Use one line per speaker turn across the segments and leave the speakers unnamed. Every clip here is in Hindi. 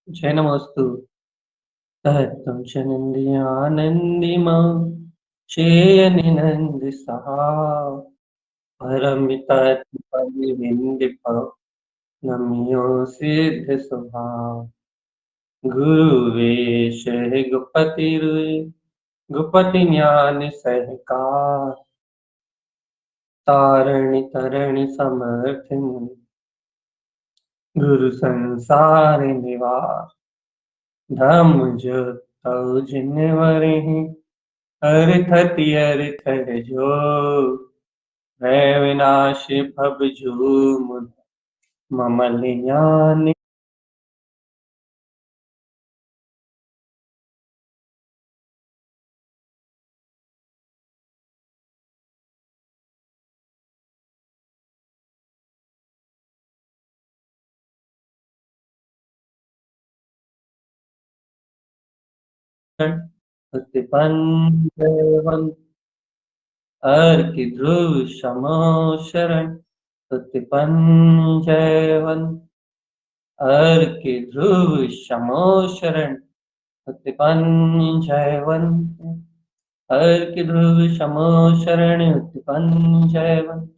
जय नमोस्तु। तत्त्वं च निन्द्रियानन्दिमं शेयनिनन्दिसहा परमितत्परिनिन्दिपो नम्यो सिद्धस्वभाव। गुरुवेश गुपति ज्ञान सहकार तारणि तरणि समर्थिन् गुरु संसार निवार धम्म जो तव जिनवरहि अरथति अरथर जो भय विनाश भव झूम ममल ज्ञान उत्पन्न अर्क ध्रुव समो शरण उत्पन्न जयवन अर्क ध्रुव समो शरण उत्पन्न जयवन अर्क ध्रुव समो शरण उत्पन्न जयवन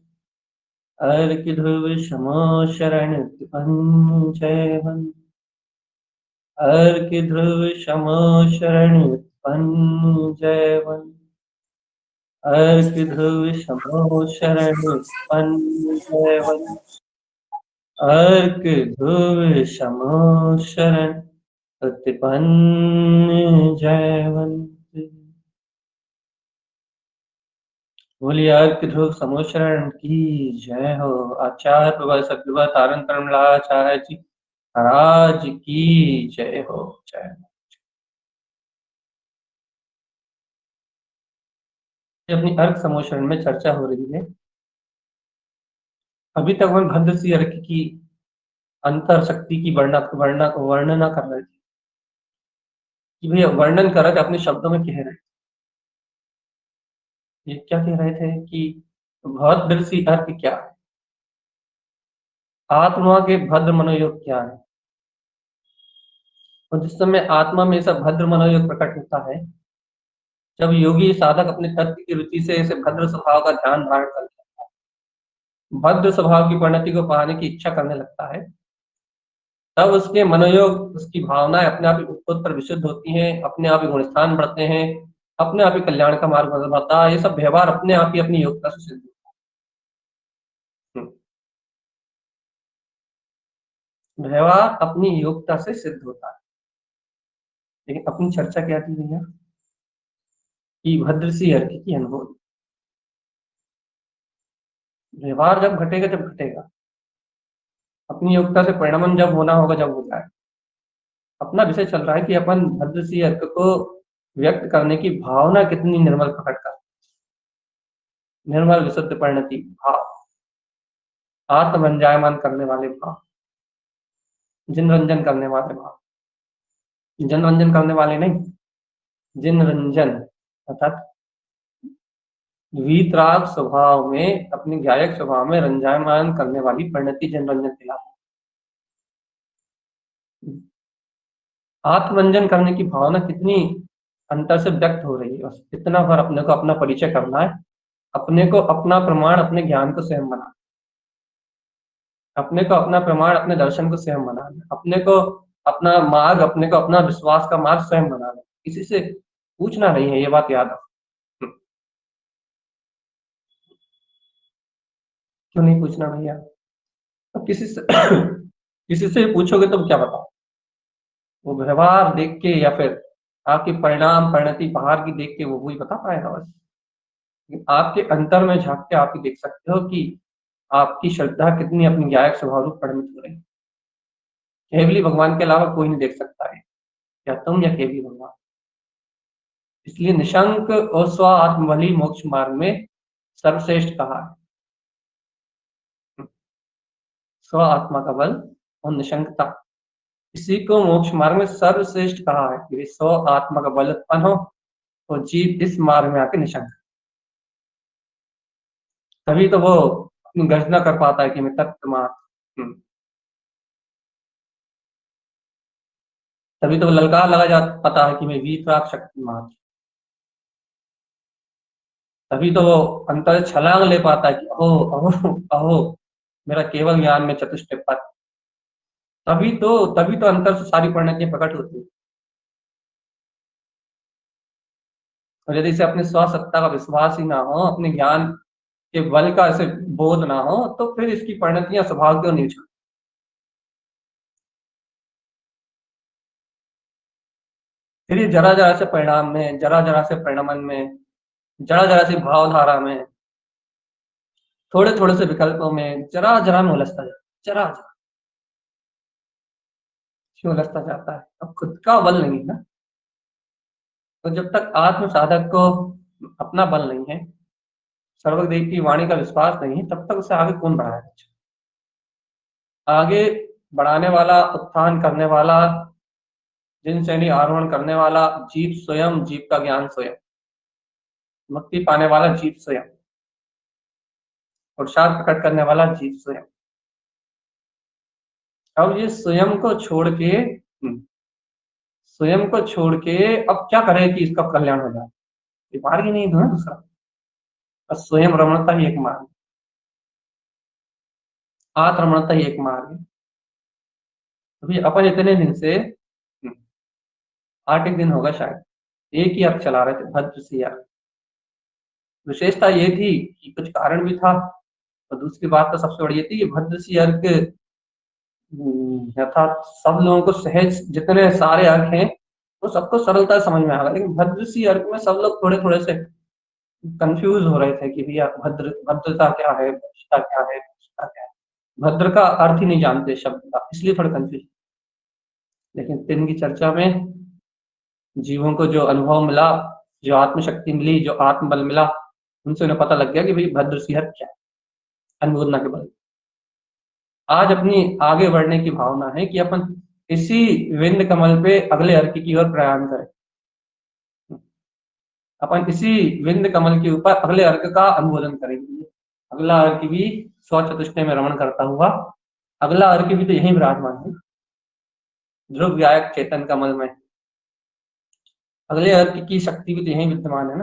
अर्क ध्रुव समो शरण उत्पन्न जयवन अर्क ध्रुव समो शरण उत्पन्न जयवन अर्क ध्रुव समो शरण उत्पन्न जयवन अर्क ध्रुव समो शरण उत्पन्न जयवंत। बोलिए अर्क ध्रुव समो शरण की जय हो। आचार्य प्रभा सद्गुरु तारण तरमलाचार्य जी महाराज की जय हो। जय अपनी अर्क समोशरण में चर्चा हो रही है। अभी तक हम भद्र सी अर्क की अंतर शक्ति की वर्णना कर रहे थे कि भैया वर्णन कर रहे थे अपने शब्दों में कह रहे थे। ये क्या कह रहे थे कि भद्र सी अर्क क्या है, आत्मा के भद्र मनोयोग क्या है। और जिस समय आत्मा में ऐसा भद्र मनोयोग प्रकट होता है, जब योगी साधक अपने तत्व की रुचि से ऐसे भद्र स्वभाव का ध्यान धारण कर भद्र स्वभाव की परिणति को पाने की इच्छा करने लगता है, तब उसके मनोयोग उसकी भावनाएं अपने आप ही उत्तर विशुद्ध होती हैं, अपने आप ही गुणस्थान बढ़ते हैं, अपने आप ही कल्याण का मार्ग बढ़ता है। ये सब व्यवहार अपने आप ही अपनी योग्यता से सिद्ध होता है। व्यवहार अपनी योग्यता से सिद्ध होता है। लेकिन अपनी चर्चा क्या थी भैया कि भद्र सी अर्क की अनुभव। व्यवहार जब घटेगा जब घटेगा, अपनी योग्यता से परिणमन जब होना होगा जब हो जाए। अपना विषय चल रहा है कि अपन भद्र सी अर्क को व्यक्त करने की भावना कितनी निर्मल प्रकट कर, निर्मल विशुद्ध परिणति भाव, आत्मरंजायमान करने वाले भाव, जिन रंजन करने वाले भाव, जन रंजन करने वाले नहीं, जिन रंजन अर्थात वीतराग स्वभाव में, अपने गायक स्वभाव में रंजायमान करने वाली परिणति जन रंजन कहलाती है। आत्मरंजन करने की भावना कितनी अंतर से व्यक्त हो रही है, बस इतना बार अपने को अपना परिचय करना है, अपने को अपना प्रमाण अपने ज्ञान को स्वयं बनाना, अपने को अपना प्रमाण अपने दर्शन को स्वयं बनाना, अपने को अपना मार्ग, अपने को अपना विश्वास का मार्ग स्वयं बनाना, किसी से पूछना नहीं है, ये बात याद रखो। क्यों नहीं पूछना भैया? अब किसी से किसी से पूछोगे तो क्या बताओ? वो व्यवहार देख के या फिर आपके परिणाम परिणति बाहर की देख के वो वही बता पाएगा बस। लेकिन आपके अंतर में झांक के आप ही देख सकते हो कि आपकी श्रद्धा कितनी अपनी गायक स्वभाव रूप परिणमित हो रही है। केवली भगवान के अलावा कोई नहीं देख सकता है, या तुम या केवली भगवान। इसलिए निशंक और स्व आत्मबली मोक्ष मार्ग में सर्वश्रेष्ठ कहा है। स्व आत्मा का बल और निशंकता, इसी को मोक्ष मार्ग में सर्वश्रेष्ठ कहा है कि स्व आत्मा का बल उत्पन्न हो और जीव इस मार्ग में आके निशंक, तभी तो वो अपनी गर्जना कर पाता है कि मैं तत्व तभी तो ललकार लगा जा पता है कि मैं वीतराग शक्तिमान। तभी तो वो अंतर छलांग ले पाता है कि अहो अहो अहो, मेरा केवल ज्ञान में चतुष्ट पद। तभी तो अंतर से सारी परिणतियां प्रकट होती है। और यदि इसे अपने स्वसत्ता का विश्वास ही ना हो, अपने ज्ञान के बल का ऐसे बोध ना हो, तो फिर इसकी परिणतियां स्वभाव क्यों नहीं छूटती। फिर ये जरा जरा से परिणाम में, जरा जरा से परिणमन में, जरा जरा सी भावधारा में, थोड़े थोड़े से विकल्पों में, जरा जरा में उलझता जाता है, जरा जरा क्यों उलझता जाता है। अब खुद का बल नहीं है ना, तो जब तक आत्म साधक को अपना बल नहीं है, सर्वदेव की वाणी का विश्वास नहीं है, तब तक उसे आगे कौन बढ़ाएगा। आगे बढ़ाने वाला, उत्थान करने वाला, जिन श्रेणी आरोहण करने वाला जीव स्वयं, जीव का ज्ञान स्वयं, मुक्ति पाने वाला जीव स्वयं, पुरुषार्थ प्रकट करने वाला जीव स्वयं। अब ये स्वयं को छोड़ के, स्वयं को छोड़ के अब क्या करे कि इसका कल्याण हो जाए। ये मार्ग ही नहीं है ना दूसरा, बस स्वयं रमणता ही एक मार्ग, आत्मरमणता ही एक मार्ग है। अभी अपन इतने दिन से 8 एक दिन होगा शायद एक ही अर्थ चला रहे थे, भद्र सी अर्थ। विशेषता ये थी कि कुछ कारण भी था, और दूसरी बात तो सबसे बड़ी ये थी कि भद्र सी अर्क अर्थात सब लोगों को सहज, जितने सारे अर्क हैं वो सबको सरलता से समझ में आ गया, लेकिन भद्र सी अर्क में सब लोग थोड़े थोड़े से कंफ्यूज हो रहे थे कि भैया भद्रता क्या है, भ्रष्टता क्या है, भ्रष्टता क्या है। भद्र का अर्थ ही नहीं जानते शब्द का, इसलिए थोड़ा कंफ्यूज। लेकिन दिन की चर्चा में जीवों को जो अनुभव मिला, जो आत्मशक्ति मिली, जो आत्मबल मिला, उनसे उन्हें पता लग गया कि भाई भद्र सी अर्क क्या है, अनुमोदना के बल। आज अपनी आगे बढ़ने की भावना है कि अपन इसी विंद कमल पे अगले अर्क की ओर प्रयाण करें। अपन इसी विंद कमल के ऊपर अगले अर्क का अनुमोदन करेंगे। अगला अर्क भी स्वचतुष्टय में रमण करता हुआ, अगला अर्क भी तो यही विराजमान है, ध्रुव व्यायक चेतन कमल में। अगले अर्क की शक्ति भी तो यही विद्यमान है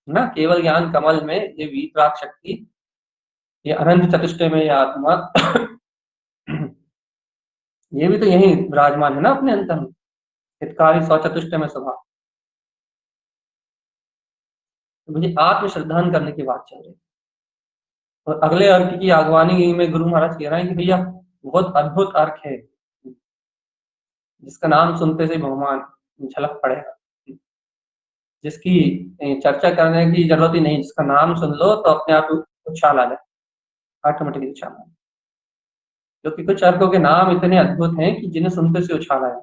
ना, केवल ज्ञान कमल में ये वीतराग शक्ति, ये अनंत चतुष्टय में ये आत्मा ये भी तो यही विराजमान है ना अपने अंतर में, हितकारी स्वचतुष्टय में स्वभाव। तो मुझे आत्म श्रद्धान करने की बात चल रही है। और अगले अर्क की आगवानी में गुरु महाराज कह रहे हैं कि भैया बहुत अद्भुत अर्क है, जिसका नाम सुनते से भगवान झलक पड़ेगा, जिसकी चर्चा करने की जरूरत ही नहीं, जिसका नाम सुन लो तो अपने आप उछाल आ जाए, ऑटोमेटिकली उछाल आ जाए। क्योंकि कुछ अर्कों के नाम इतने अद्भुत हैं कि जिन्हें सुनते से उछाल आए।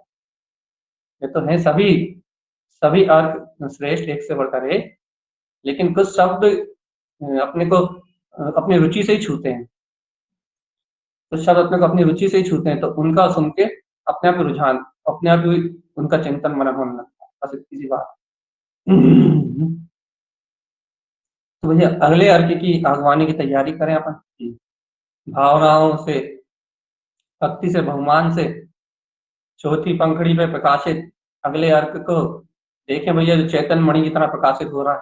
ये तो है सभी सभी अर्क श्रेष्ठ, एक से बढ़कर एक, लेकिन कुछ शब्द अपने को अपनी रुचि से ही छूते हैं, कुछ शब्द अपने को अपनी रुचि से ही छूते हैं, तो उनका सुन के अपने आप रुझान, अपने आप ही उनका चिंतन मनन होने लगता है। बस इतनी सी बात। तो भैया अगले अर्क की आगवानी की तैयारी करें अपन, भावनाओं से, भक्ति से, बहुमान से, चौथी पंखड़ी पे प्रकाशित अगले अर्क को देखें भैया, जो चैतन मणि की तरह प्रकाशित हो रहा है,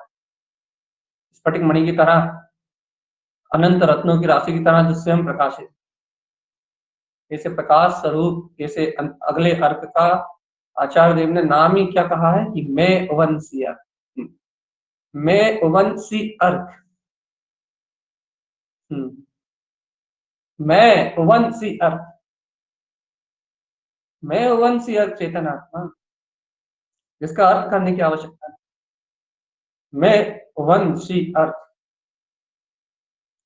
स्फटिक मणि की तरह, अनंत रत्नों की राशि की तरह, जो स्वयं प्रकाशित, ऐसे प्रकाश स्वरूप, ऐसे अगले अर्क का आचार्य देव ने नाम ही क्या कहा है कि मैं उवंसी अर्क, मैं उवंसी अर्क, मैं उवंसी अर्क, मैं उवंसी अर्क चेतन आत्मा, जिसका अर्थ करने की आवश्यकता है। मैं उवंसी अर्क,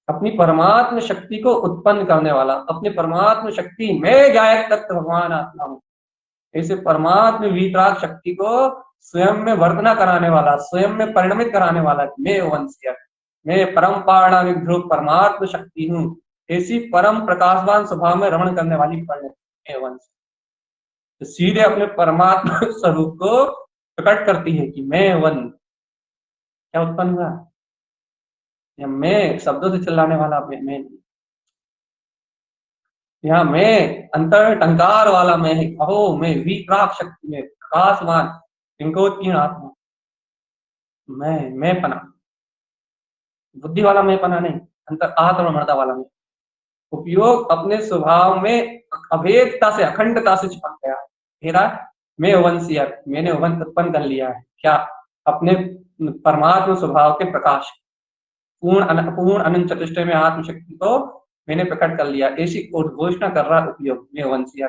अपनी परमात्म शक्ति को उत्पन्न करने वाला, अपनी परमात्म शक्ति में गायक तत्व भगवान आत्मा हूं, ऐसे परमात्म वीतराग शक्ति को स्वयं में वर्तना कराने वाला, स्वयं में परिणमित कराने वाला मैं वंशीय, मैं परम पारणा विध्रुव परमात्म शक्ति हूँ, ऐसी परम प्रकाशवान स्वभाव में रमण करने वाली परिणति मैं वंश, तो सीधे अपने परमात्मा स्वरूप को प्रकट करती है कि मैं वन क्या उत्पन्न हुआ, या मैं शब्दों से चिल्लाने वाला मैं नहीं। यहाँ मैं अंतर टंकार वाला मैं है, अहो मैं वीतराग शक्ति में प्रकाशमान पिंकोत्कीर्ण आत्मा, मैं पना, बुद्धि वाला मैं पना नहीं, अंतर आत्मा मर्दा वाला मैं। उपयोग अपने स्वभाव में अभेदता से अखंडता से चिपक गया। मेरा मैं वंशीय, मैंने वन उत्पन्न कर लिया है क्या, अपने परमात्मा स्वभाव के प्रकाश, पूर्ण अनंत चतुष्टय में आत्मशक्ति को मैंने प्रकट कर लिया, ऐसी उद्घोषणा कर रहा उपयोग में वंशीय।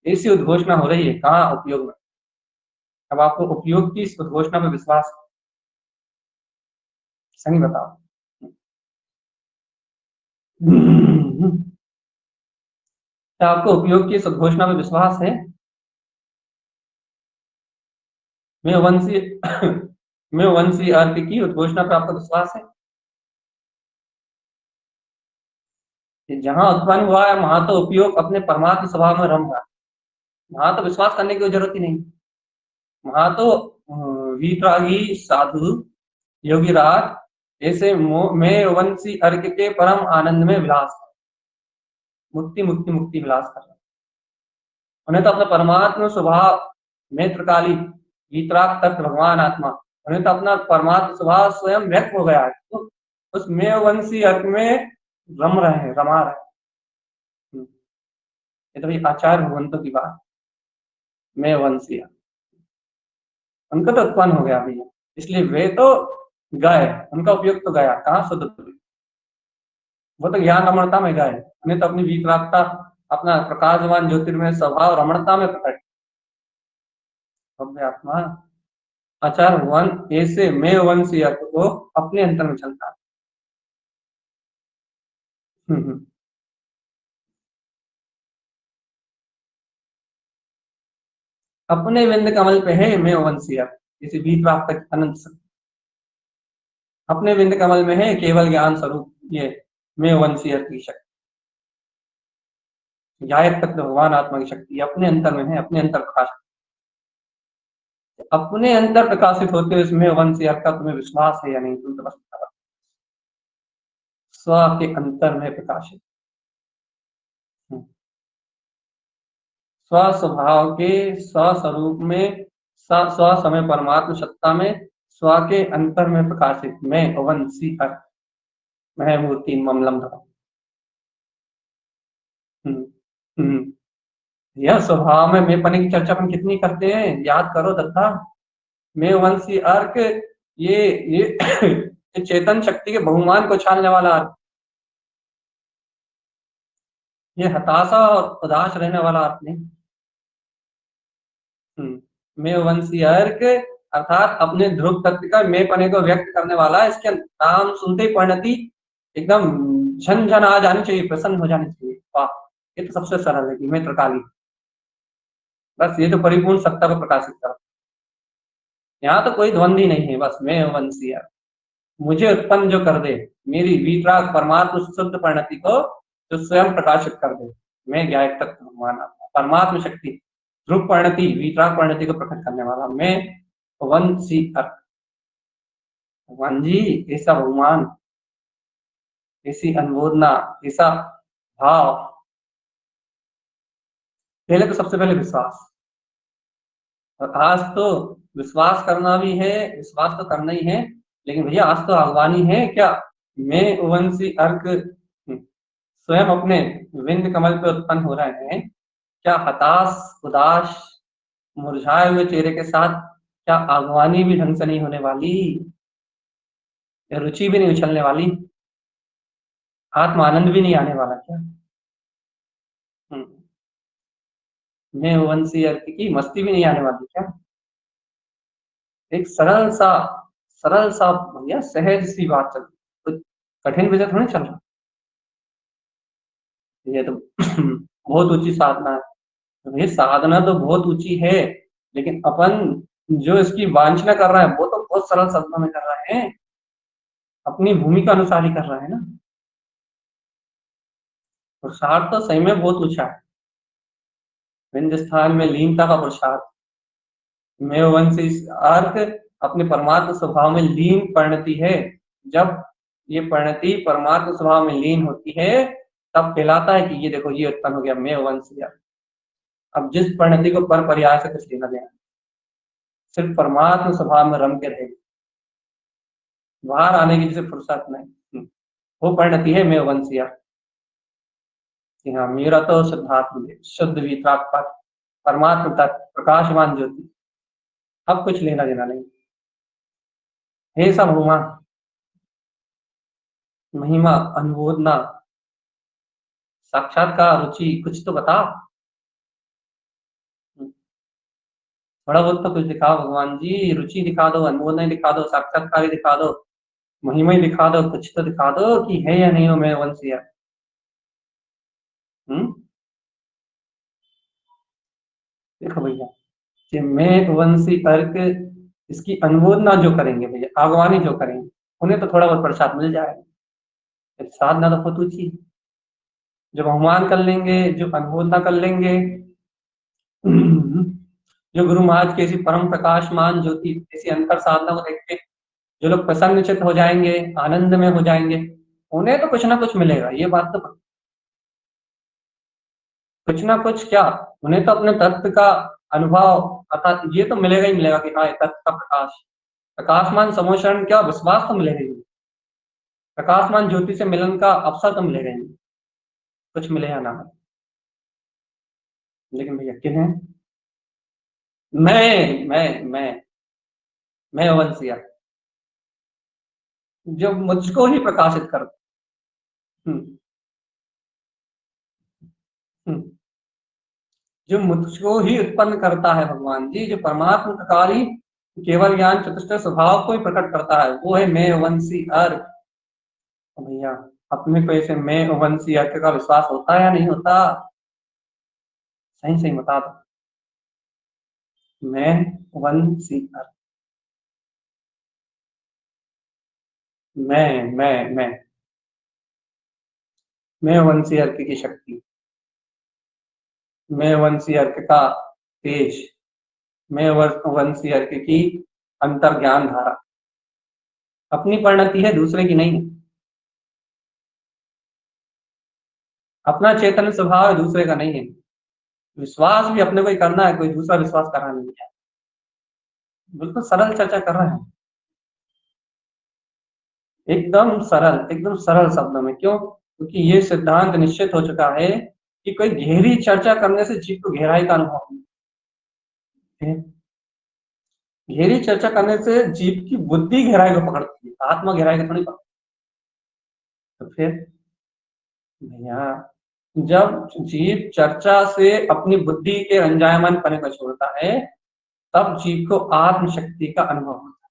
ऐसी उद्घोषणा हो रही है कहाँ उपयोग में। अब आपको उपयोग की इस उद्घोषणा पर विश्वास, सही बताओ। क्या आपको उपयोग की इस उद्घोषणा में विश्वास है? मैं वंशी मैं वंशी अर्थ की उद्घोषणा पर आपको विश्वास है? जहां उत्पन्न हुआ है वहां तो उपयोग अपने परमात्म स्वभाव में रम रहा है, वहां तो विश्वास करने की जरूरत ही नहीं। वहां तो वीतरागी साधु योगी राज ऐसे मैं वंशी अर्घ के परम आनंद में विलास, मुक्ति मुक्ति मुक्ति विलास कर रहे हैं। उन्हें तो अपना परमात्मा स्वभाव में त्रिकाली वीतराग तत्व भगवान आत्मा, उन्हें तो अपना परमात्मा स्वभाव स्वयं व्यक्त हो गया है, तो उस मैं वंशी अर्घ में रम रहे हैं, रमा रहे हैं। ये तो भाई आचार्य भगवंतों की बात, मैं वंशी, उनका तो उत्पन्न हो गया भैया, इसलिए वे तो गए, उनका उपयोग तो गया कहाँ शुद्ध, वो तो ज्ञान रमणता में गए, उन्हें तो अपनी विकरागता अपना प्रकाशवान ज्योतिर्मय स्वभाव रमणता में प्रकट भव्य आत्मा। आचार्य भगवान ऐसे मैं वंशी अर्थ को अपने अंतर में चलता। हम्म। अपने विंद कमल पे है मैं वंशी अर्थ, जैसे भी प्राप्त अनंत शक्ति अपने विंद कमल में है, केवल ज्ञान स्वरूप ये मैं वंशी अर्थ की शक्ति, गायक तत्व भगवान आत्मा की शक्ति अपने अंतर में है, अपने अंतर प्रकाश, अपने अंतर प्रकाशित होते हुए इसमें वंश अर्थ का तुम्हें विश्वास है या नहीं, तुम तो बस स्व के अंतर में प्रकाशित, स्व स्वभाव के स्व स्वरूप में स्व समय परमात्म सत्ता में स्व के अंतर में प्रकाशित मैं वंशी अर्थ, मैं मूर्ति ममलम धरा। हम्म। हम्म। यह स्वभाव में मैं पने की चर्चा अपन कितनी करते हैं, याद करो दत्ता। मैं वंशी अर्क ये ये चेतन शक्ति के बहुमान को छानने वाला अर्क, ये हताशा और उदास रहने वाला अर्क नहीं। मैं वंशी अर्क अर्थात अपने ध्रुव तत्व का मैं पने को व्यक्त करने वाला, इसके नाम सुनते ही परिणति एकदम झन झन आ जानी चाहिए, प्रसन्न हो जानी चाहिए, वाह ये तो सबसे सरल है कि मैं त्रिकाली, बस ये तो परिपूर्ण सत्ता को प्रकाशित कर, यहाँ तो कोई द्वंद ही नहीं है, बस मैं वंशी अर्क मुझे उत्पन्न जो कर दे, मेरी वीतराग परमात्म शुद्ध परिणति को जो स्वयं प्रकाशित कर दे, मैं गायक तत्व भगवान आत्मा परमात्म शक्ति ध्रुव परिणति वीतराग परिणति को प्रकट करने वाला मैं वंशी अर्थ, भगवान जी ऐसा बहुमान, ऐसी अनुमोदना, ऐसा भाव, पहले तो सबसे पहले विश्वास, और आज तो विश्वास करना भी है, विश्वास तो करना ही है, लेकिन भैया आज तो आह्वानी है क्या, मैं वंशी अर्क स्वयं अपने विंद कमल पे उत्पन्न हो रहे हैं, क्या हताश उदास मुरझाए हुए चेहरे के साथ, क्या आगवानी भी ढंग से नहीं होने वाली, या रुचि भी नहीं उछलने वाली, आत्म आनंद भी नहीं आने वाला क्या। मैं वंशी अर्थ की मस्ती भी नहीं आने वाली क्या, एक सरल सा भैया सहज सी बात चल रही, तो कठिन विषय थोड़ी चल रहा, ये तो बहुत ऊंची साधना है, तो ये साधना तो बहुत ऊंची है, लेकिन अपन जो इसकी वांछना कर रहा है वो तो बहुत सरल शब्दों में कर रहे हैं, अपनी भूमिका अनुसार ही कर रहे हैं ना, पुरुषार्थ तो सही में बहुत ऊंचा है, हिंदुस्तान में लीनता का पुरुषार्थ, मैं वंशी अर्थ अपने परमात्म स्वभाव में लीन परिणति है, जब ये परिणति परमात्म स्वभाव में लीन होती है तब कहलाता है कि ये देखो ये उत्पन्न हो गया मैं वंश या। अब जिस परिणति को पर पर्याय से कुछ लेना देना, सिर्फ परमात्म स्वभाव में रम के रहेगी, बाहर आने की जिसे फुर्सत नहीं। वो परिणति है मैं वंशिया कि हाँ मेरा तो शुद्धात्म शुद्ध वितराग पर परमात्म तत्व प्रकाशमान ज्योति, अब कुछ लेना देना नहीं। हे सब हुआ महिमा अनुमोदना साक्षात्कार रुचि कुछ तो बता, थोड़ा बहुत तो कुछ दिखाओ भगवान जी, रुचि दिखा दो, अनुमोदना दिखा दो, साक्षात्कार दिखा दो, महिमा ही दिखा दो, कुछ तो दिखा दो कि है या नहीं हो मैं वंशिया। देखो भैया कि मैं वंशी अर्क इसकी अनुमोदना जो करेंगे भैया, आगवानी जो करेंगे, उन्हें तो थोड़ा बहुत प्रसाद मिल जाएगा। साधना तो बहुत ऊंची, जब आह्वान कर लेंगे, जो अनुमोदना कर लेंगे, जो गुरु महाराज के इसी परम प्रकाशमान ज्योति इसी अंतर साधना को देख के जो लोग प्रसन्नचित्त हो जाएंगे, आनंद में हो जाएंगे, उन्हें तो कुछ ना कुछ मिलेगा, ये बात तो कुछ ना कुछ क्या, उन्हें तो अपने तत्व का अनुभव अर्थात ये तो मिलेगा ही मिलेगा कि हाँ ये तत्व का प्रकाश, प्रकाशमान समोशरण क्या विश्वास तो मिलेगा ही, प्रकाशमान ज्योति से मिलन का अवसर तो मिलेगा ही, कुछ मिले या ना मिले। लेकिन भैया किन्हें, मैं वंशिया जो मुझको ही प्रकाशित कर, हम्म, हम्म, जो मुझको ही उत्पन्न करता है भगवान जी, जो परमात्मा प्रकार ही केवल ज्ञान चतुष्ट स्वभाव को ही प्रकट करता है, वो है मैं वंशी अर्क। भैया अपने को ऐसे मैं वंशी अर्क का विश्वास होता है या नहीं होता, सही सही बता दो। मैं वंशी अर्क, मैं मैं वंशी अर्क की शक्ति, मैं वंशी अर्क का तेज, मैं वंशी अर्क की अंतर ज्ञान धारा, अपनी परिणति है दूसरे की नहीं, अपना चेतन स्वभाव है दूसरे का नहीं है, विश्वास भी अपने को ही करना है, कोई दूसरा विश्वास करना नहीं है। बिल्कुल सरल चर्चा कर रहे हैं, एकदम सरल शब्दों में, क्यों, क्योंकि ये सिद्धांत निश्चित हो चुका है कि कोई गहरी चर्चा करने से जीव को गहराई का अनुभव नहीं है, गहरी चर्चा करने से जीव की बुद्धि गहराई को पकड़ती है, आत्मा गहराई को थोड़ी पकड़ती है। तो फिर भैया जब जीव चर्चा से अपनी बुद्धि के रंजायमान पने को छोड़ता है, तब जीव को आत्मशक्ति का अनुभव होता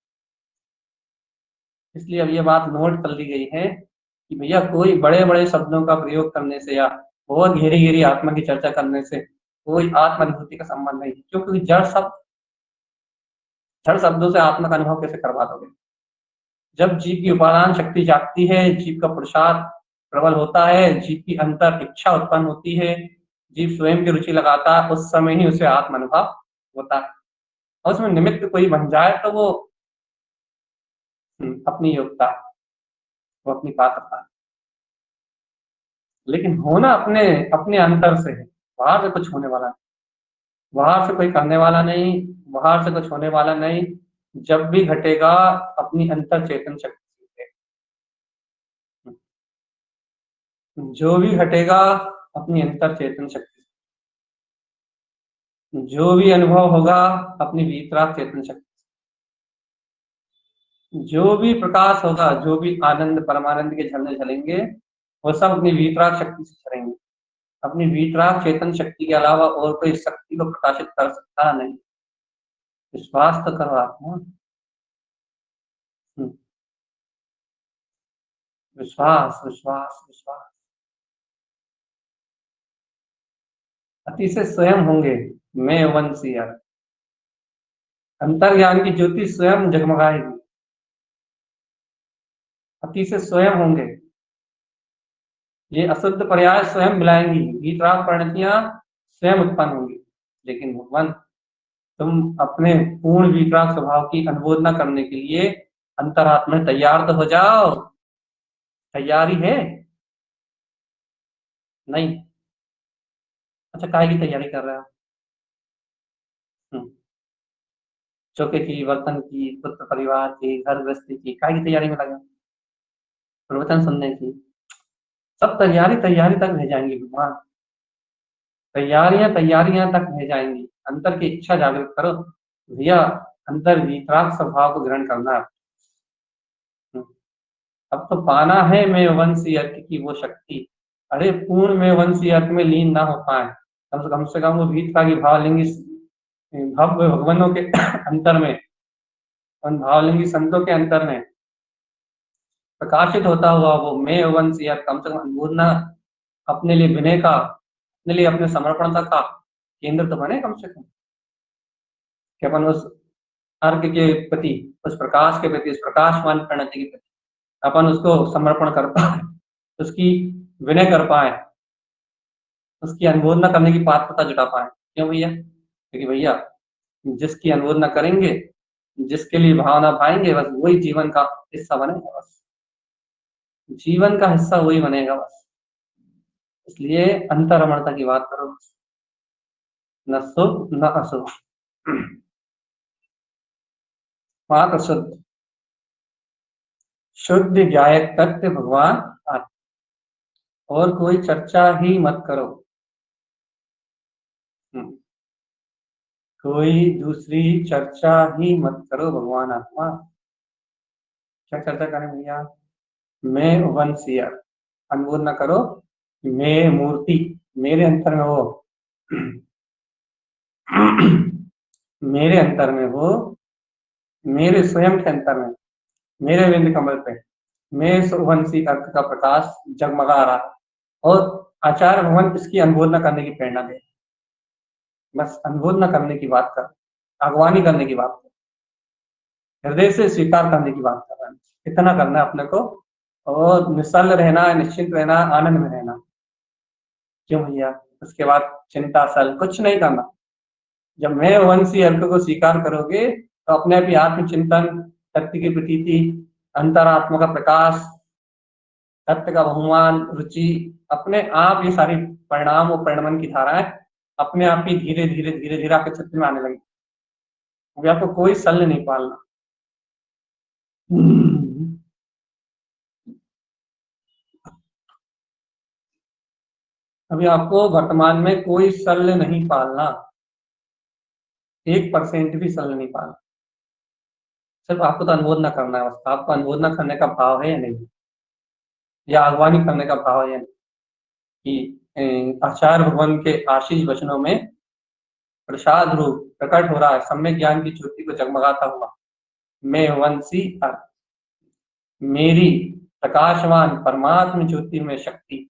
है। इसलिए अब ये बात नोट कर ली गई है कि भैया कोई बड़े बड़े शब्दों का प्रयोग करने से या बहुत गहरी गहरी आत्मा की चर्चा करने से कोई आत्म अनुभूति का संबंध नहीं, क्योंकि जड़ शब्दों से आत्मा का अनुभव कैसे करवा दोगे। जब जीव की उपादान शक्ति जागती है, जीव का पुरुषार्थ प्रबल होता है, जीव की अंतर इच्छा उत्पन्न होती है, जीव स्वयं की रुचि लगाता है, उस समय ही उसे आत्म अनुभव होता है। और उसमें निमित्त कोई बन जाए तो वो अपनी योग्यता, वो अपनी पात्रता, लेकिन होना अपने अपने अंतर से है, बाहर से कुछ होने वाला नहीं, बाहर से कोई करने वाला नहीं, बाहर से कुछ होने वाला नहीं, जब भी घटेगा अपनी अंतर चेतन शक्ति से, जो भी घटेगा अपनी अंतर चेतन शक्ति, जो भी अनुभव होगा अपनी वीतराग चेतन शक्ति, जो भी प्रकाश होगा, जो भी आनंद परमानंद के झरने झलेंगे, वो सब अपनी वीतराग शक्ति से झरेंगे। अपनी वीतराग चेतन शक्ति के अलावा और कोई शक्ति को प्रकाशित कर सकता नहीं, विश्वास तो करो आप ना। विश्वास विश्वास विश्वास अति से स्वयं होंगे, मैं वंशी अर्क, अंतर ज्ञान की ज्योति स्वयं जगमगाएगी, अति से स्वयं होंगे, ये अशुद्ध पर्याय स्वयं मिलाएंगी, वीतराग परिणतियां स्वयं उत्पन्न होंगी। लेकिन भगवान तुम अपने पूर्ण वीतराग स्वभाव की अनुमोदना करने के लिए अंतरात्मा में तैयार तो हो जाओ, तैयारी है। नहीं। अच्छा, काहे की तैयारी कर रहे हो? चौके की, बर्तन की, पुत्र परिवार की, घर गृहस्थी की, काहे की तैयारी में लगे हो? प्रवचन सुनने की। सब तैयारी तैयारी तक रह जाएंगी भगवान। तैयारियां तैयारियां तक रह जाएंगी। अंतर की इच्छा जागृत करो भैया। अंतर वितराग स्वभाव को ग्रहण करना है। अब तो पाना है मैं वंशी अर्क की वो शक्ति। अरे पूर्ण में वंशी अर्क में लीन ना हो पाए, कम से कम वो भीतरागी भावलिंगी भव्य भगवानों के अंतर में, उन भावलिंगी संतों के अंतर में प्रकाशित होता हुआ वो मैं वंशी अर्क कम से कम अनुभूतना अपने लिए विनय का, अपने लिए अपने समर्पणता का केंद्र तो बने कम से कम। कि अपन उस अर्घ के प्रति, उस प्रकाश के प्रति, उस प्रकाशमान प्रणति के प्रति अपन उसको समर्पण कर पाए, उसकी विनय कर पाए, उसकी अनुमोदना करने की पात्रता जुटा पाए। क्यों भैया? क्योंकि भैया जिसकी अनुमोदना करेंगे, जिसके लिए भावना भाएंगे, बस वही जीवन का हिस्सा बनेगा। बस जीवन का हिस्सा वही बनेगा बस। इसलिए अंतरमणता की बात करो, न शुभ न अशुभ, मात्र शुद्ध। शुद्ध गायक तत्व भगवान आत्मा। और कोई चर्चा ही मत करो। हम्म, कोई दूसरी चर्चा ही मत करो भगवान आत्मा। क्या चर्चा करें भैया? मैं वंशीय, अनुरोध न करो। मैं मूर्ति, मेरे अंतर में हो, मेरे अंतर में हो, मेरे स्वयं के अंतर में, मेरे बिंद कमल पे मैं सुवंशी अर्क का प्रकाश जगमगा रहा है। और आचार्य भगवान इसकी अनुमोदना करने की प्रेरणा दे। बस अनुमोदना करने की बात कर, अगवानी करने की बात कर, हृदय से स्वीकार करने की बात कर रहा है। इतना करना है अपने को। और निश्चल रहना है, निश्चिंत रहना है, आनंद में रहना। क्यों भैया? उसके बाद चिंता सल कुछ नहीं करना। जब मैं वंशी अर्क को स्वीकार करोगे तो अपने आप ही आत्मचिंतन, शक्ति की प्रतीति, अंतरात्मा का प्रकाश, सत्य का बहुमान, रुचि, अपने आप ये सारी परिणाम और परिणमन की धाराएं अपने आप ही धीरे धीरे धीरे धीरे आपके चित्र में आने लगी। अभी आपको कोई सल नहीं पालना। अभी आपको वर्तमान में कोई सल नहीं पालना, 1% भी सल नहीं पालना। सिर्फ आपको तो अनुमोदना करना है। बस आपको अनुमोदना करने का भाव है या नहीं, या आह्वानी करने का भाव है या नहीं, कि आचार्य भगवान के आशीष वचनों में प्रसाद रूप प्रकट हो रहा है सम्यक ज्ञान की ज्योति को जगमगाता हुआ मैं वंशी अर्क, मेरी प्रकाशवान परमात्म ज्योति में शक्ति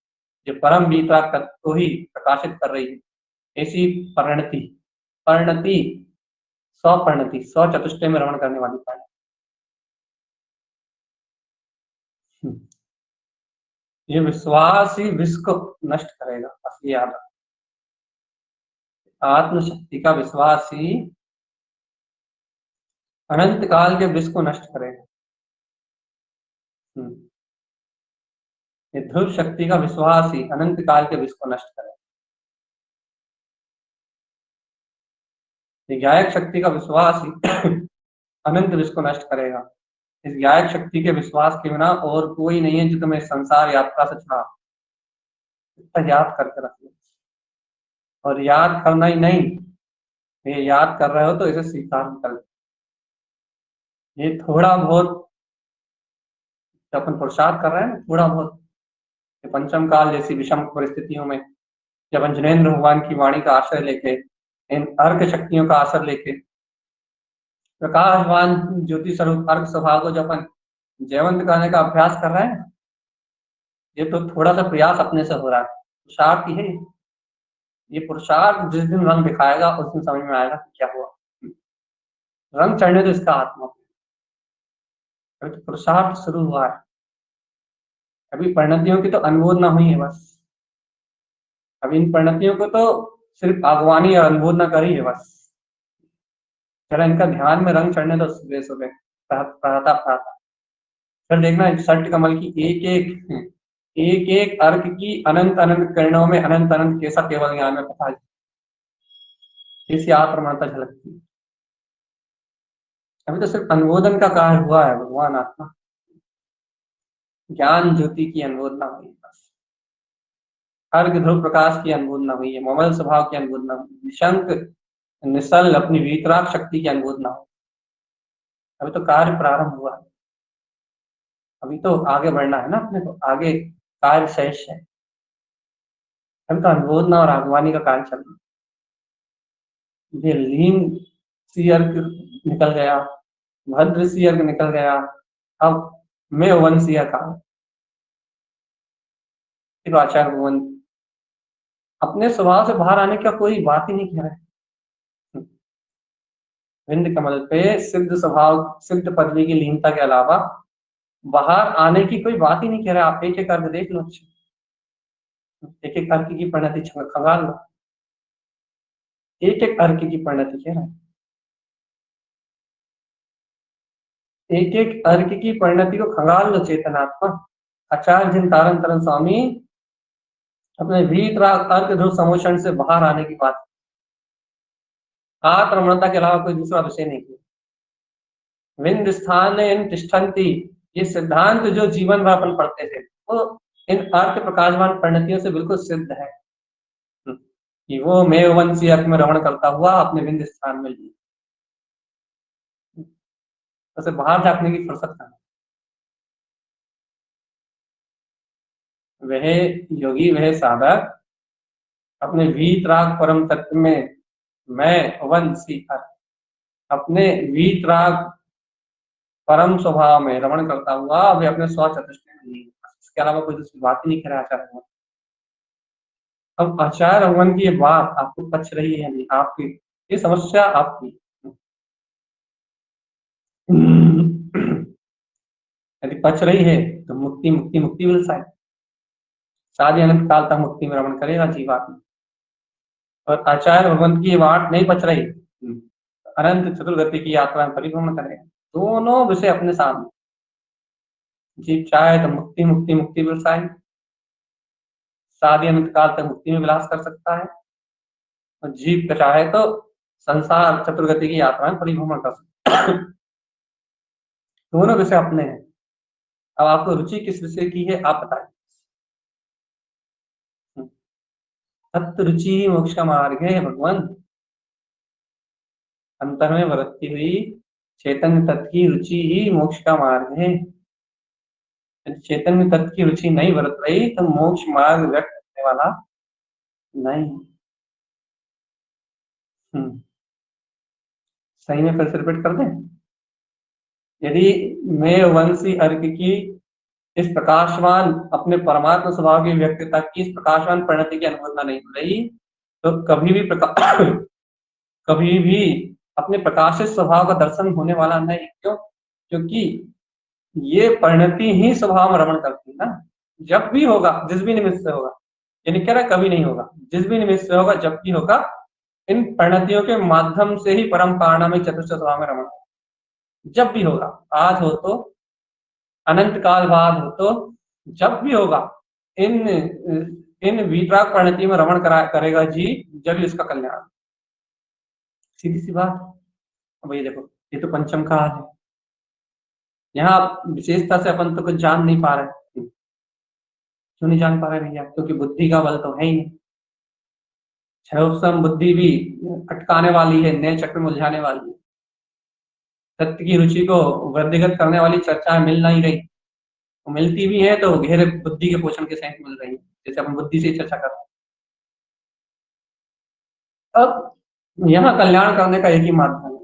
जो परम बीतरा तत्व को ही प्रकाशित कर रही है। ऐसी परिणति, परिणति, स्वपरिणति, स्व चतुष्टय में रमण करने वाली परिणति। ये विश्वास ही विश्व को नष्ट करेगा। बस ये याद रखो। आत्मशक्ति का विश्वास ही अनंत काल के विश्व को नष्ट करेगा। ये ध्रुव शक्ति का विश्वास ही अनंत काल के विश्व को नष्ट करेगा। ये गायक शक्ति का विश्वास ही अनंत विश्व को नष्ट करेगा। इस गायक शक्ति के विश्वास के बिना और कोई नहीं है जो तुम्हें संसार यात्रा से छुड़ा। इसका याद करके रखो। और याद करना ही नहीं, ये याद कर रहे हो तो इसे स्वीकार कर लो। ये थोड़ा बहुत जो अपन पुरुषार्थ कर रहे हैं ना, थोड़ा बहुत पंचम काल जैसी विषम परिस्थितियों में जब अंजनेन्द्र भगवान की वाणी का आश्रय लेके, इन अर्क शक्तियों का आश्रय लेके, प्रकाशवान ज्योति स्वरूप अर्क स्वभाव को जब अपन जयवंत करने का अभ्यास कर रहे हैं, ये तो थोड़ा सा प्रयास अपने से हो रहा है, पुरुषार्थ ही है। ये पुरुषार्थ जिस दिन रंग दिखाएगा उस दिन समझ में आएगा कि क्या हुआ। रंग चढ़ने तो इसका आत्मा, अभी तो पुरुषार्थ शुरू हुआ है। अभी परिणतियों की तो अनुमोदना हुई है बस। अब इन परिणतियों को तो सिर्फ आगवानी और अनुमोदना करी है बस। जरा इनका ध्यान में रंग चढ़ने दो सुबह सुबह, प्रातः प्रातः। फिर देखना शर्ट कमल की एक एक एक एक अर्क की अनंत अनंत किरणों में अनंत अनंत कैसा केवल ज्ञान में पता ऐसी आत्मता झलकती है। अभी तो सिर्फ अनुमोदन का कार्य हुआ है, भगवान आत्मा ज्ञान ज्योति की अनुमोदना हुई, बस अर्घ ध्रुव प्रकाश की अनुमोदना हुई है, मोमल स्वभाव की अनुमोदना हुई, निशंक निश्चल अपनी वीतराग शक्ति की अनुमोदना हुई। अभी तो कार्य प्रारंभ हुआ है, अभी तो आगे बढ़ना है ना अपने को, आगे कार्य शेष है। अभी तो अनुमोदना और आगवानी का कार्य चल रहा है। ये लीन सी अर्घ निकल गया, भद्र सी अर्घ निकल गया, अब मैं वन सी अर्घ आ फिर आचार्य भगवान अपने स्वभाव से बाहर आने का कोई बात ही नहीं कह रहे। विंद कमल पे सिद्ध स्वभाव सिद्ध पदवी की लीनता के अलावा बाहर आने की कोई बात ही नहीं कह रहे। आप एक एक अर्घ देख लो, एक एक अर्घ की परिणति खंगाल लो, एक एक अर्घ की परिणति कह रहा है, एक एक अर्घ की परिणति को खंगाल लो चेतनात्मा। आचार्य जिन तारण तरन स्वामी अपने वीतराग अर्घ ध्रुव समोषण से बाहर आने की बात, आत्मरमणता के अलावा कोई दूसरा विषय नहीं किया। विंद स्थान तिष्ठन्ति, ये सिद्धांत जो जीवन में अपन पढ़ते थे वो इन अर्थ प्रकाशवान परिणतियों से बिल्कुल सिद्ध है कि वो मेवंशी अर्थ में रमण करता हुआ अपने विंद स्थान में लिए, उसे बाहर झाँकने की फुर्सत कहाँ। वह योगी वह साधक अपने वीतराग परम तत्व में मैं वंशी अर्थ अपने वीतराग परम स्वभाव में रमण करता हुआ वे अपने स्व चतुष्टय में नहीं, इसके अलावा कोई दूसरी बात ही नहीं कर रहा आचार्य भगवान। अब आचार्य भगवान की ये बात आपको पच रही है नहीं, आपकी ये समस्या आपकी यदि पच रही है तो मुक्ति मुक्ति मुक्ति मिल जाए, शादी अनंत काल तक मुक्ति में रमण करेगा जीवात्मा। और आचार्य भगवान की ये बात नहीं पच रही, अनंत चतुर्गति की यात्रा में परिभ्रमण करेगा। दोनों विषय अपने सामने, जीव चाहे तो मुक्ति मुक्ति मुक्ति विलसाए, शादी अनंत काल तक मुक्ति में विलास कर सकता है, और जीव चाहे तो संसार चतुर्गति की यात्रा में परिभ्रमण कर सकता है। दोनों विषय अपने हैं। अब आपको रुचि किस विषय की है आप बताएं। तत्व रुचि ही मोक्ष का मार्ग है भगवान। अंतर में वृत्ति हुई चैतन्य तत्व की रुचि ही मोक्ष का मार्ग है। चैतन्य तत्व की रुचि नहीं बरत रही तो मोक्ष मार्ग व्यक्त करने वाला नहीं। सही में फिर से रिपीट कर दें, यदि मैं वंशी अर्घ की इस प्रकाशवान अपने परमात्मा स्वभाव की व्यक्तिता की इस प्रकाशवान परिणति की अनुमोदना नहीं हो रही तो कभी भी कभी भी अपने प्रकाशित स्वभाव का दर्शन होने वाला नहीं। क्यों? क्योंकि ये परिणति ही स्वभाव में रमण करती है ना। जब भी होगा, जिस भी निमित्त से होगा, ये नहीं कह रहा कभी नहीं होगा, जिस भी निमित्त से होगा, जब भी होगा, इन परिणतियों के माध्यम से ही परम पारणामिक चतुष्ट स्वभाव में रमण, जब भी होगा, आज हो तो अनंत काल बाद हो तो जब भी होगा, इन इन वितराग परिणति में रमण करेगा जी, जब इसका कल्याण। सीधी सी बात। अब ये देखो, ये तो पंचम का हाल है। यहाँ विशेषता से अपन तो कुछ जान नहीं पा रहे। क्यों नहीं जान पा रहे भैया? क्योंकि बुद्धि का बल तो है ही नहीं। क्षरोपम बुद्धि भी अटकाने वाली है, नए चक्र में उलझाने वाली है। सत्य की रुचि को वृद्धिगत करने वाली चर्चाएं मिल नहीं रही, तो मिलती भी है तो गहरे बुद्धि के पोषण के सहित मिल रही है, जैसे अपन बुद्धि से चर्चा कर रहे हैं। अब यहाँ कल्याण करने का एक ही माध्यम है,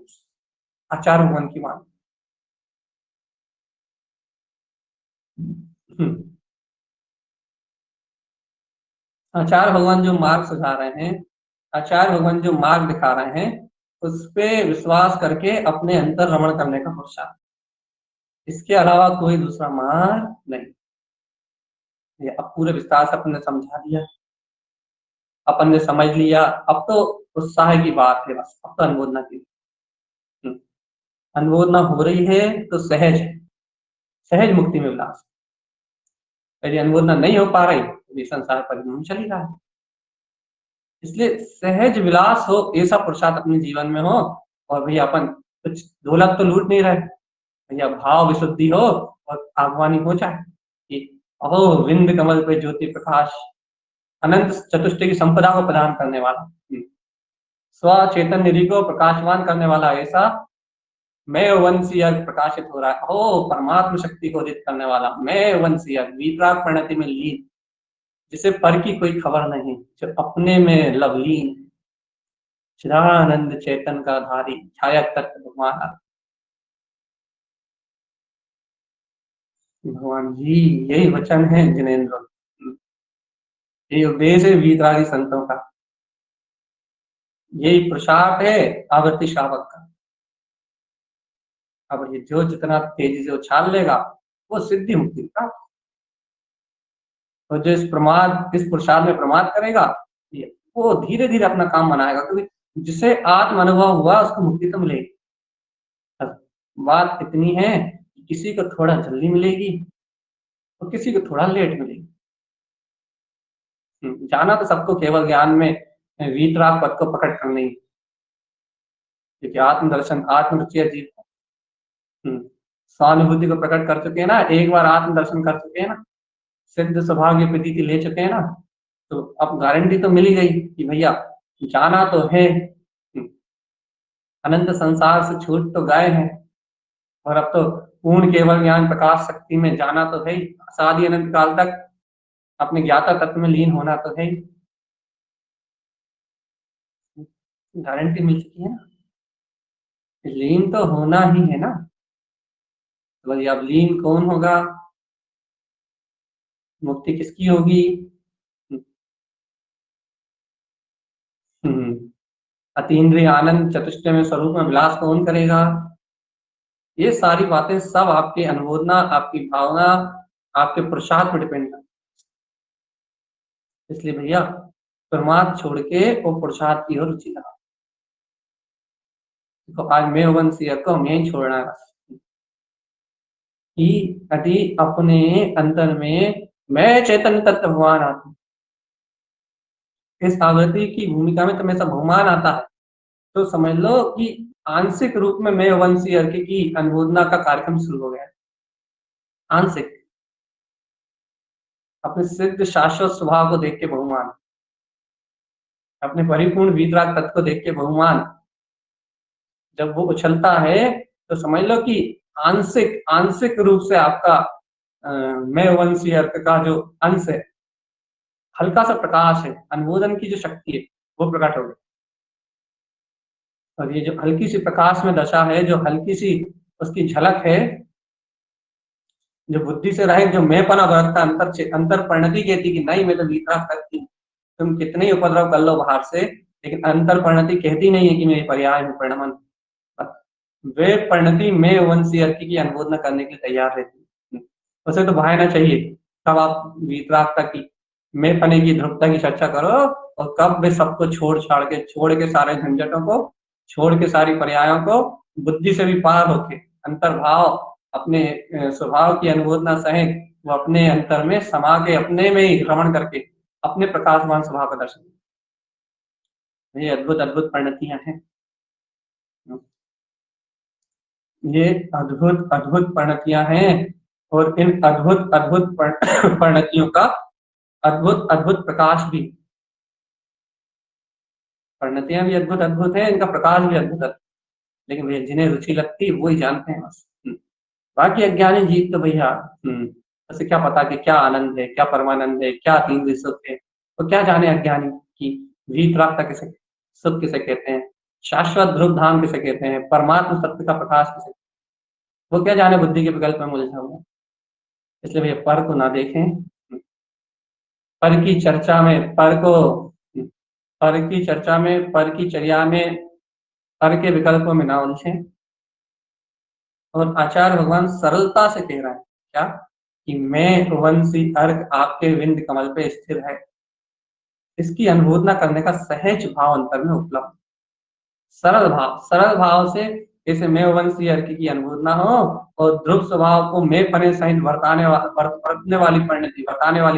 आचार्य भगवान की माध्यम। आचार्य भगवान जो मार्ग सुझा रहे हैं, आचार्य भगवान जो मार्ग दिखा रहे हैं, उस पे विश्वास करके अपने अंतर रमण करने का पुरुषार्थ, इसके अलावा कोई दूसरा मार्ग नहीं। ये अब पूरे विस्तार से अपन ने समझा दिया, अपन ने समझ लिया। अब तो उत्साह की बात है, बस अब तो अनुमोदना की। अनुमोदना हो रही है तो सहज है, सहज मुक्ति में विलास। यदि अनुमोदना नहीं हो पा रही तो ये संसार परिभ्रमण चल ही रहा है। इसलिए सहज विलास हो, ऐसा पुरुषार्थ अपने जीवन में हो, और भैया अपन कुछ ढोलक तो लूट नहीं रहे, भैया भाव विशुद्धि हो और आगवानी हो जाए कि अहो विंद कमल पे ज्योति प्रकाश, अनंत चतुष्टय की संपदा को प्रदान करने वाला, स्व चेतन निधि को प्रकाशवान करने वाला, ऐसा मैं वंशीय प्रकाशित हो रहा है। ओ परमात्म शक्ति को उदित करने वाला मैं वंशीय वीतराग परिणति में लीन, जिसे पर की कोई खबर नहीं, जो अपने में लवलीन, चिदानंद चेतन का धारी छाया तत्व भगवान। भगवान जी यही वचन है जिनेन्द्र, यही उपदेश है वीतरागी संतों का, यही पुरुषार्थ है आवर्ती श्रावक का। अब ये जो जितना तेजी से उछाल लेगा वो सिद्धि मुक्ति का, तो जो इस पुरुषार्थ में प्रमाद करेगा वो धीरे धीरे अपना काम बनाएगा, क्योंकि जिसे आत्म अनुभव हुआ उसको मुक्ति तो मिलेगी। बात इतनी है कि किसी को थोड़ा जल्दी मिलेगी तो किसी को थोड़ा लेट मिलेगी। जाना तो सबको केवल ज्ञान में वीतराग पद को पकड़ कर नहीं, क्योंकि आत्मदर्शन आत्मरुचि जीव सहानुभूति को प्रकट कर चुके हैं ना, एक बार आत्मदर्शन कर चुके हैं ना, सिद्ध सौभाग्य प्रतीति ले चुके हैं ना, तो अब गारंटी तो मिल ही गई कि भैया जाना तो है, अनंत संसार से छूट तो गए हैं, और अब तो पूर्ण केवल ज्ञान प्रकाश शक्ति में जाना तो है ही, सादी अनंत काल तक अपने ज्ञाता तत्व में लीन होना तो है ही, गारंटी मिल चुकी है ना, लीन तो होना ही है ना। तो भाई अब लीन कौन होगा, मुक्ति किसकी होगी? अतीन्द्रिय आनंद चतुष्टय में स्वरूप में विलास कौन करेगा? ये सारी बातें सब आपकी अनुमोदना, आपकी भावना, आपके पुरुषार्थ पर डिपेंड करती है। इसलिए भैया परमार्थ छोड़ के वो पुरुषार्थ की ओर रुचि लगा। तो आज मैं वंशीय को हमें छोड़ना है बस, कि यदि अपने अंतर में मैं चैतन्य तत्व भगवान आता हूँ, इस आवृत्ति की भूमिका में तुम्हें सब भगवान आता है, तो समझ लो कि आंशिक रूप में मैं वंशीय अर्घ्य की अनुमोदना का कार्यक्रम शुरू हो गया। आंशिक, अपने सिद्ध शाश्वत स्वभाव को देख के बहुमान, अपने परिपूर्ण वीतराग तत्व को देख के बहुमान जब वो उछलता है तो समझ लो कि आंशिक आंशिक रूप से आपका मैं वंशीय अर्थ का जो अंश है, हल्का सा प्रकाश है, अनुमोदन की जो शक्ति है वो प्रकट हो गई। और ये जो हल्की सी प्रकाश में दशा है, जो हल्की सी उसकी झलक है, जो बुद्धि से रहे, जो मैं पना बरतता अंतर परिणति कहती कि नहीं मैं तो वीतराग करती हूँ, तुम कितने ही उपद्रव कर लो बाहर से, लेकिन अंतर परिणति कहती नहीं है कि मेरी पर्याय हूँ परिणमन, वे परिणति में वंशीय अर्थ की अनुमोदना करने के लिए तैयार रहती है। उसे तो बहाना चाहिए, कब आप वीतरागता की मैं पने की ध्रुवता की चर्चा करो, और कब वे सबको छोड़ के सारे झंझटों को, छोड़ के सारी पर्यायों को, बुद्धि से भी पार होके अंतर्भाव अपने स्वभाव की अनुमोदना सहित वो अपने अंतर में समा के अपने में ही रमण करके अपने प्रकाशमान स्वभाव का दर्शन, ये अद्भुत अद्भुत परिणतियां हैं। ये अद्भुत अद्भुत परिणतियां हैं, और इन अद्भुत अद्भुत परिणतियों का अद्भुत अद्भुत प्रकाश भी, परिणतियां भी अद्भुत अद्भुत है, इनका प्रकाश भी अद्भुत अद्भुत, लेकिन भैया जिन्हें रुचि लगती है वो ही जानते हैं बस। बाकी अज्ञानी जीव तो भैया उसे क्या पता कि क्या आनंद है, क्या परमानंद है, क्या तीन विश्व है, तो क्या जाने अज्ञानी की वीतरागता किसे, सुख किसे कहते हैं, शाश्वत ध्रुव धाम किसे कहते हैं, परमात्म सत्य का प्रकाश किसे, वो क्या जाने बुद्धि के विकल्प में उलझा हुआ। इसलिए भैया पर को ना देखें, पर की चर्चा में पर को, पर की चर्चा में, पर की चर्या में, पर के विकल्पों में ना उलझें। और आचार्य भगवान सरलता से कह रहा है क्या, कि मैं वंशी अर्घ आपके विंद कमल पे स्थिर है, इसकी अनुमोदना करने का सहज भाव अंतर में उपलब्ध, सरल भाव से इसे मैं वंशी अर्की की अनुभूत न हो और ध्रुव स्वभाव को मैं पने सहित वर्तने वाली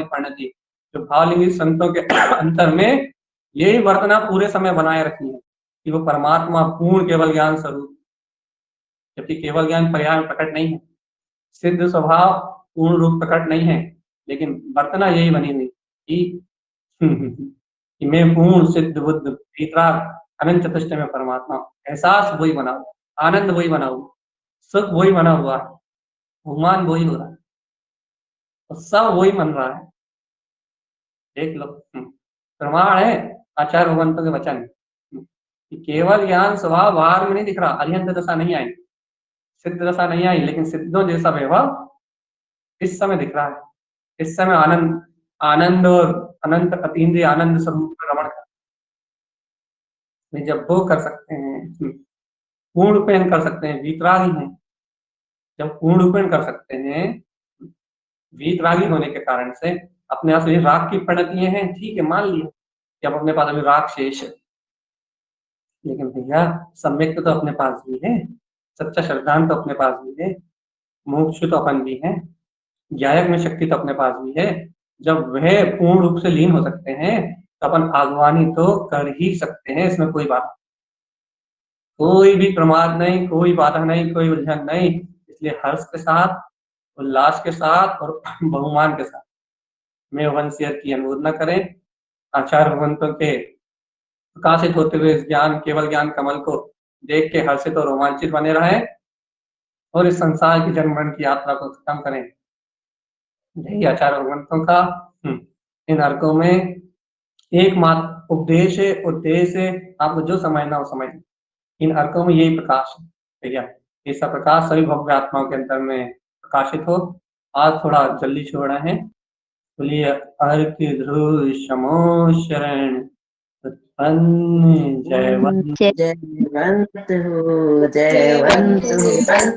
परिणति जो भावलिंगी संतों के अंतर में यही वर्तना पूरे समय बनाए रखी है कि वो परमात्मा पूर्ण केवल ज्ञान स्वरूप, जबकि केवल ज्ञान पर्याय में प्रकट नहीं है, सिद्ध स्वभाव पूर्ण रूप प्रकट नहीं है, लेकिन वर्तना यही बनी हुई कि कि मैं पूर्ण सिद्ध बुद्ध भीतरा अनंत चतुष्ट में परमात्मा, एहसास वही बना हुआ, आनंद वही बना हुआ, सुख वही बना हुआ, भगवान वही हो रहा है, तो सब वही बन रहा है। देख लो, प्रमाण है आचार्य भगवंतों के वचन कि केवल ज्ञान स्वभाव बाहर में नहीं दिख रहा, अरिहंत दशा नहीं आई, सिद्ध दशा नहीं आई, लेकिन सिद्धों जैसा वैभव इस समय दिख रहा है। इस समय आनंद आनंद और अनंत अतीन्द्रिय आनंद स्वरूप में रमण कर, जब वो कर सकते हैं, पूर्ण रूपेण कर सकते हैं, वीतरागी हैं, जब पूर्ण रूपेण कर सकते हैं, वीतरागी होने के कारण से अपने आप से राग की परिणतियां हैं, ठीक है, मान लिया कि अब अपने पास अभी राग शेष है, लेकिन भैया सम्यक तो अपने पास भी है, सच्चा श्रद्धांत तो अपने पास भी है, मोक्ष तो अपन भी है, ज्ञायक में शक्ति तो अपने पास भी है। जब वह पूर्ण रूप से लीन हो सकते हैं तो अपन आगवानी तो कर ही सकते हैं, इसमें कोई बात, कोई भी प्रमाद नहीं, कोई बाधा नहीं, कोई उलझन नहीं। इसलिए हर्ष के साथ, उल्लास के साथ और बहुमान के साथ मैं वंशियत की अनुमोदना करें। आचार्य भगवंतों के प्रकाशित होते हुए इस ज्ञान, केवल ज्ञान कमल को देख के हर्षित और रोमांचित बने रहें और इस संसार की जन्म मरण की यात्रा को खत्म करें। यही आचार्य भगवंतों का इन अर्कों में एकमात्र उपदेश है, उद्देश्य है। आपको जो समझना हो समझ, इन अर्कों में यही प्रकाश है भैया, ऐसा प्रकाश सभी भव्य आत्माओं के अंतर में प्रकाशित हो। आज थोड़ा जल्दी छोड़ रहे हैं, बोलिए अर्क ध्रुव शमो शरण उत्पन्न जयवंत
जयवंत हो, जयवंत हो।